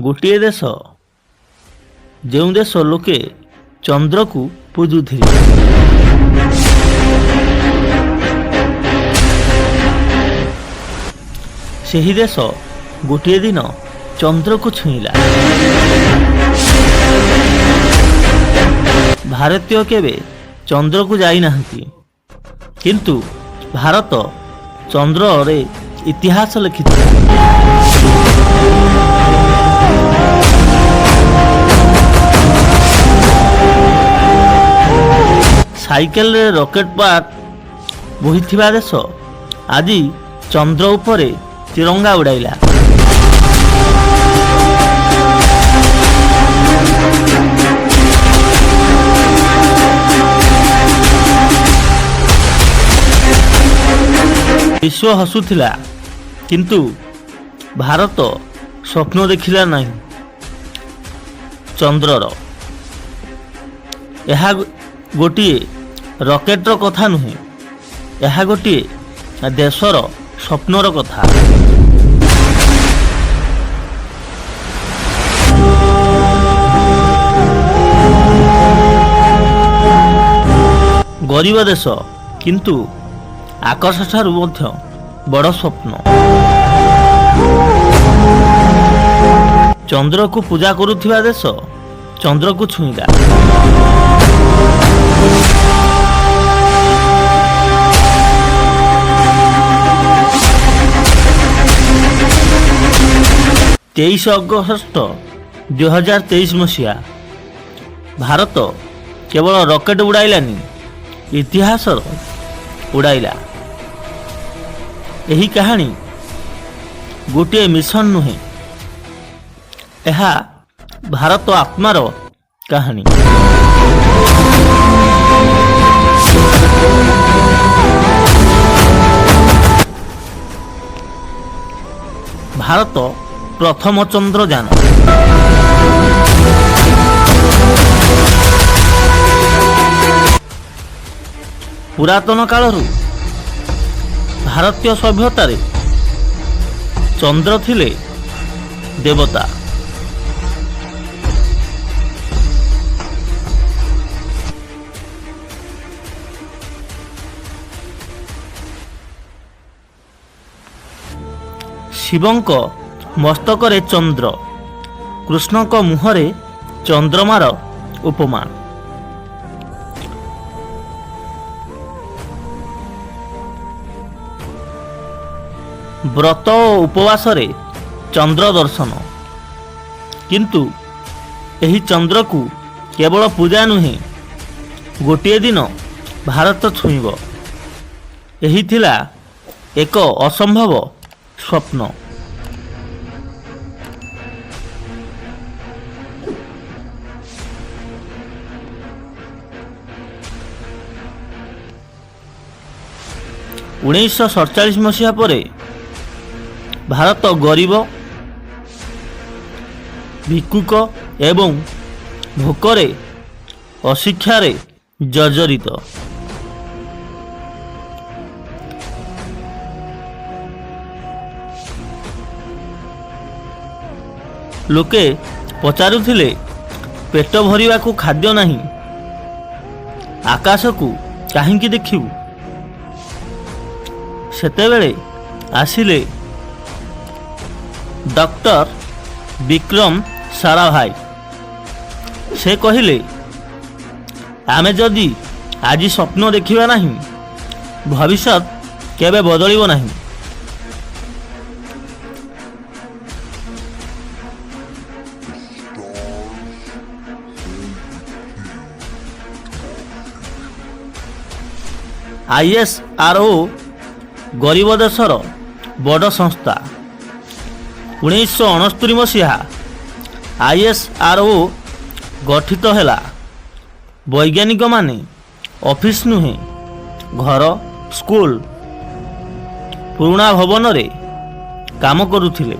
ଗୋଟିଏ ଦେଶ ଯେଉଁ ଦେଶ ଲୋକେ ଚନ୍ଦ୍ରକୁ ପୂଜୁଥିଲେ। ସେହି ଦେଶ ଗୋଟିଏ ଦିନ ଚନ୍ଦ୍ରକୁ ଛୁଇଁଲା। ଭାରତୀୟ କେବେ ଚନ୍ଦ୍ରକୁ ଯାଇନାହାନ୍ତି, କିନ୍ତୁ ଭାରତ ଚନ୍ଦ୍ରରେ ଇତିହାସ ଲେଖିଥିଲା। ସାଇକେଲରେ ରକେଟ୍ ପାର୍ଟ ବୋହିଥିବା ଦେଶ ଆଜି ଚନ୍ଦ୍ର ଉପରେ ତିରଙ୍ଗା ଉଡ଼ାଇଲା। ବିଶ୍ୱ ହସୁଥିଲା, କିନ୍ତୁ ଭାରତ ସ୍ୱପ୍ନ ଦେଖିଲା ନାହିଁ ଚନ୍ଦ୍ରର। ଏହା ଗୋଟିଏ ରକେଟର କଥା ନୁହେଁ, ଏହା ଗୋଟିଏ ଦେଶର ସ୍ୱପ୍ନର କଥା। ଗରିବ ଦେଶ, କିନ୍ତୁ ଆକାଶ ଠାରୁ ମଧ୍ୟ ବଡ଼ ସ୍ୱପ୍ନ। ଚନ୍ଦ୍ରକୁ ପୂଜା କରୁଥିବା ଦେଶ ଚନ୍ଦ୍ରକୁ ଛୁଇଁଲା। ଅଗଷ୍ଟ 2023 ମସିହା ଭାରତ କେବଳ ରକେଟ୍ ଉଡ଼ାଇଲାନି, ଇତିହାସର ଉଡ଼ାଇଲା। ଏହି କାହାଣୀ ଗୋଟିଏ ମିଶନ ନୁହେଁ, ଏହା ଭାରତ ଆତ୍ମାର କାହାଣୀ। ଭାରତ ପ୍ରଥମ ଚନ୍ଦ୍ରଯାନ। ପୁରାତନ କାଳରୁ ଭାରତୀୟ ସଭ୍ୟତାରେ ଚନ୍ଦ୍ର ଥିଲେ ଦେବତା। ଶିବଙ୍କ ମସ୍ତକରେ ଚନ୍ଦ୍ର, କୃଷ୍ଣଙ୍କ ମୁହଁରେ ଚନ୍ଦ୍ରମାର ଉପମା। ବ୍ରତ ଓ ଉପବାସରେ ଚନ୍ଦ୍ର ଦର୍ଶନ। କିନ୍ତୁ ଏହି ଚନ୍ଦ୍ରକୁ କେବଳ ପୂଜା ନୁହେଁ, ଗୋଟିଏ ଦିନ ଭାରତ ଛୁଇଁବ। ଏହି ଥିଲା ଏକ ଅସମ୍ଭବ ସ୍ୱପ୍ନ। ଉଣେଇଶହ 47 ମସିହା ପରେ ଭାରତ ଗରିବ, ଭିକ୍ଷୁକ ଏବଂ ଭୋକରେ, ଅଶିକ୍ଷାରେ ଜର୍ଜରିତ। ଲୋକେ ପଚାରୁଥିଲେ, ପେଟ ଭରିବାକୁ ଖାଦ୍ୟ ନାହିଁ, ଆକାଶକୁ କାହିଁକି ଦେଖିବୁ? ସେତେବେଳେ ଆସିଲେ ଡକ୍ଟର ବିକ୍ରମ ସାରାଭାଇ। ସେ କହିଲେ, ଆମେ ଯଦି ଆଜି ସ୍ୱପ୍ନ ଦେଖିବା ନାହିଁ, ଭବିଷ୍ୟତ କେବେ ବଦଳିବ ନାହିଁ। ISRO ଗରିବ ଦେଶର ବଡ଼ ସଂସ୍ଥା। 1969 ମସିହା ISRO ଗଠିତ ହେଲା। ବୈଜ୍ଞାନିକମାନେ ଅଫିସ୍ ନୁହେଁ, ଘର, ସ୍କୁଲ, ପୁରୁଣା ଭବନରେ କାମ କରୁଥିଲେ।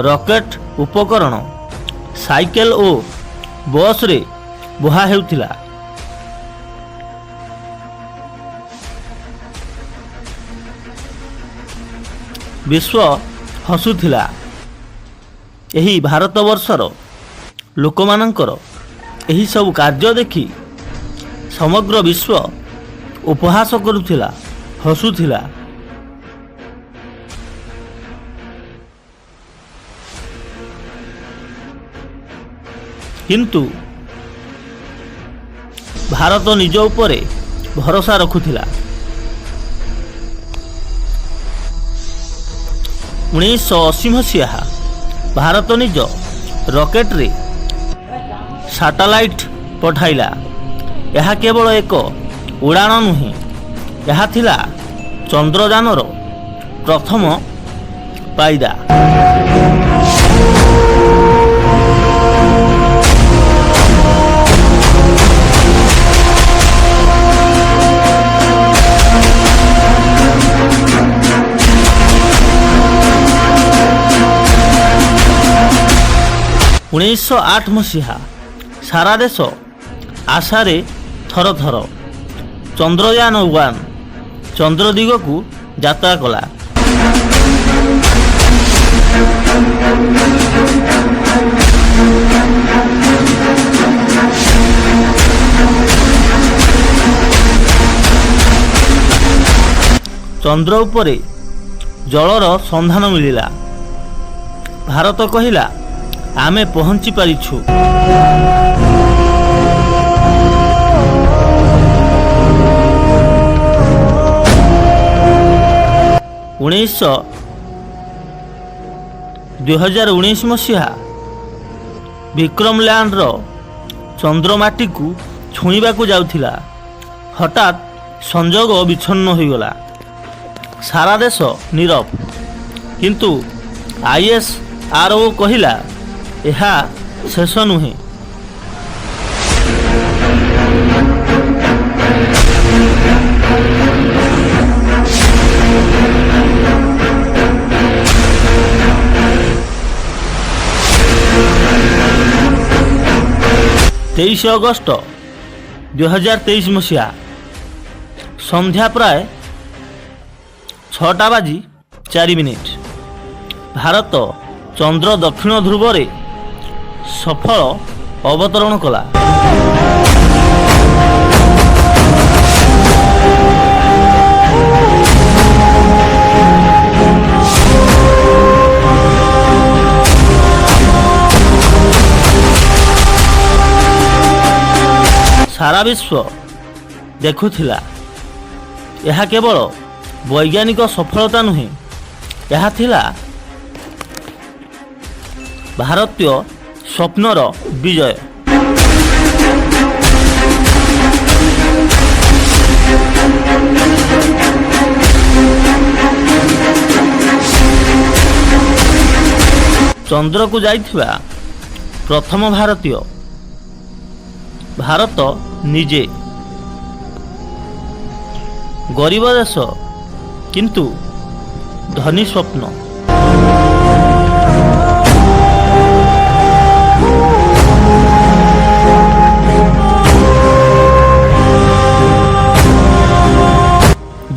ରକେଟ୍ ଉପକରଣ, ସାଇକେଲ ଓ ବସ୍ରେ ବୁହା ହେଉଥିଲା। ବିଶ୍ୱ ହସୁଥିଲା। ଏହି ଭାରତବର୍ଷର ଲୋକମାନଙ୍କର ଏହି ସବୁ କାର୍ଯ୍ୟ ଦେଖି ସମଗ୍ର ବିଶ୍ୱ ଉପହାସ କରୁଥିଲା, ହସୁଥିଲା। କିନ୍ତୁ ଭାରତ ନିଜ ଉପରେ ଭରସା ରଖୁଥିଲା। 1980 ମସିହା ଭାରତ ନିଜ ରକେଟରେ ସାଟେଲାଇଟ୍ ପଠାଇଲା। ଏହା କେବଳ ଏକ ଉଡ଼ାଣ ନୁହେଁ, ଏହା ଥିଲା ଚନ୍ଦ୍ରଯାନର ପ୍ରଥମ ପାଇଦା। ଉଣେଇଶହ 8 ମସିହା ସାରା ଦେଶ ଆଶାରେ ଥରଥର। ଚନ୍ଦ୍ରଯାନ-1 ଚନ୍ଦ୍ର ଦିଗକୁ ଯାତ୍ରା କଲା। ଚନ୍ଦ୍ର ଉପରେ ଜଳର ସନ୍ଧାନ ମିଳିଲା। ଭାରତ କହିଲା, ଆମେ ପହଞ୍ଚି ପାରିଛୁ। ଉଣେଇଶ 2019 ମସିହା ବିକ୍ରମ ଲ୍ୟାଣ୍ଡର ଚନ୍ଦ୍ରମାଟିକୁ ଛୁଇଁବାକୁ ଯାଉଥିଲା। ହଠାତ୍ ସଂଯୋଗ ବିଚ୍ଛିନ୍ନ ହୋଇଗଲା। ସାରା ଦେଶ ନୀରବ। କିନ୍ତୁ ISRO କହିଲା, ଏହା ଶେଷ ନୁହେଁ। ଅଗଷ୍ଟ 2023 ମସିହା ସନ୍ଧ୍ୟା ପ୍ରାୟ 6:04 ଭାରତ ଚନ୍ଦ୍ର ଦକ୍ଷିଣ ଧ୍ରୁବରେ ସଫଳ ଅବତରଣ କଲା। ସାରା ବିଶ୍ୱ ଦେଖୁଥିଲା। ଏହା କେବଳ ବୈଜ୍ଞାନିକ ସଫଳତା ନୁହେଁ, ଏହା ଥିଲା ଭାରତୀୟ ସ୍ୱପ୍ନର ବିଜୟ। ଚନ୍ଦ୍ରକୁ ଯାଇଥିବା ପ୍ରଥମ ଭାରତୀୟ ଭାରତ ନିଜେ। ଗରିବ ଦେଶ କିନ୍ତୁ ଧନୀ ସ୍ୱପ୍ନ।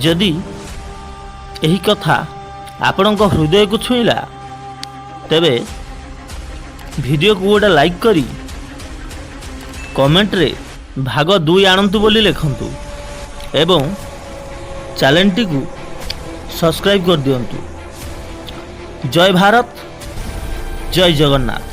ଯଦି ଏହି କଥା ଆପଣଙ୍କ ହୃଦୟକୁ ଛୁଇଁଲା, ତେବେ ଭିଡ଼ିଓକୁ ଗୋଟେ ଲାଇକ୍ କରି କମେଣ୍ଟରେ ଭାଗ 2 ଆଣନ୍ତୁ ବୋଲି ଲେଖନ୍ତୁ ଏବଂ ଚ୍ୟାନେଲଟିକୁ ସବସ୍କ୍ରାଇବ୍ କରିଦିଅନ୍ତୁ। ଜୟ ଭାରତ, ଜୟ ଜଗନ୍ନାଥ।